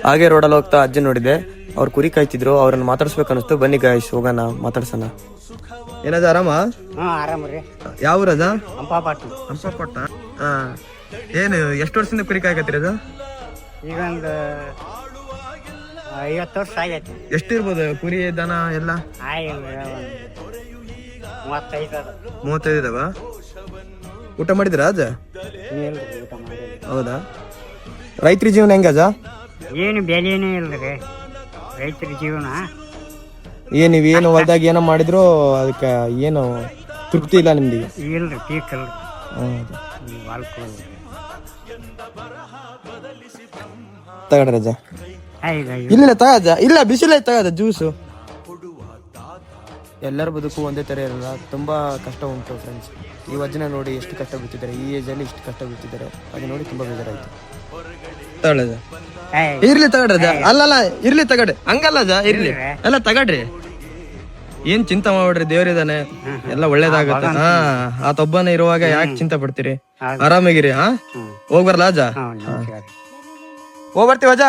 ಹಾಗೆ ರೋಡಲ್ಲಿ ಹೋಗ್ತಾ ಅಜ್ಜಿ ನೋಡಿದೆ, ಅವ್ರು ಕುರಿ ಕಾಯ್ತಿದ್ರು, ಅವ್ರನ್ನ ಮಾತಾಡ್ಸ್ಬೇಕು ಅನಿಸ್ತು. ಬನ್ನಿ ಗಾಯ್ಸ್ ಹೋಗೋಣ, ಮಾತಾಡ್ಸೋಣ. ಏನದ ಆರಾಮ? ಆರಾಮ್ರಿ. ಯಾವ ಊರದ? ಹಂಪಾಪಟ್ಟ. ಏನು ಎಷ್ಟು ವರ್ಷದಿಂದ ಕುರಿ ಕಾಯ್ಕತ್ತಿರೋದು? ಈಗ ಒಂದು 50 ವರ್ಷ ಆಗೈತಿ. ಎಷ್ಟಿರ್ಬೋದು ಕುರಿ ದನ ಎಲ್ಲ? 35 ಇದಾವ. ಊಟ ಮಾಡಿದ್ರ ಅಜ್ಜ? ಹೌದಾ? ರೈತರ ಜೀವನ ಹೆಂಗಜ? ಏನು ಬೆಲೆನೇ ಇಲ್ರಿ ರೈತರ ಜೀವನ. ನೀವೇನು ಹೊಲ್ದಾಗ ಏನೋ ಮಾಡಿದ್ರು ಅದಕ್ಕೆ ಏನು ತೃಪ್ತಿ ಇಲ್ಲ ನಿಮ್ಗೆ? ಇಲ್ರಿ, ಪೀಕ್ ಇಲ್ರಿ. ತಗಡ್ರಿ ಅಜ್ಜ. ಇಲ್ಲ ತಗಜ, ಇಲ್ಲ ಬಿಸಿಲ ತಗದ ಜ್ಯೂಸು. ಎಲ್ಲರ ಬದುಕು ಒಂದೇ ತರ ಇರಲ್ಲ, ತುಂಬಾ ಕಷ್ಟ ಉಂಟು ಫ್ರೆಂಡ್ಸ್. ಈ ವಜ್ಜನ ನೋಡಿ ಎಷ್ಟು ಕಷ್ಟ ಬಿತ್ತಿದ್ದಾರೆ, ಈ ಏಜ್ ಅಲ್ಲಿ ಇಷ್ಟು ಕಷ್ಟ ಬಿತ್ತಿದ್ದಾರೆ, ಅದು ನೋಡಿ ತುಂಬಾ ಬೇಜಾರಾಯ್ತು. ತಗೊಳ್ಳೋದ ಇರ್ಲಿ ತಗಡ್ರಜ. ಅಲ್ಲಲ್ಲ ಇರ್ಲಿ ತಗಡ್ರಿ, ಹಂಗಲ್ಲ ಜ ಇರ್ಲಿ ಎಲ್ಲ ತಗಡ್ರಿ. ಏನ್ ಚಿಂತೆ ಮಾಡ್ಬಿಡ್ರಿ, ದೇವ್ರಿದಾನೆ, ಎಲ್ಲ ಒಳ್ಳೇದಾಗತ್ತೆ. ಆತೊಬ್ಬನೇ ಇರುವಾಗ ಯಾಕೆ ಚಿಂತೆ ಪಡ್ತೀರಿ? ಆರಾಮಾಗಿರಿ. ಹೋಗ್ಬರ್ಲಾ ಅಜ್ಜ? ಹೋಗ್ಬರ್ತೀವ ಅಜ್ಜ.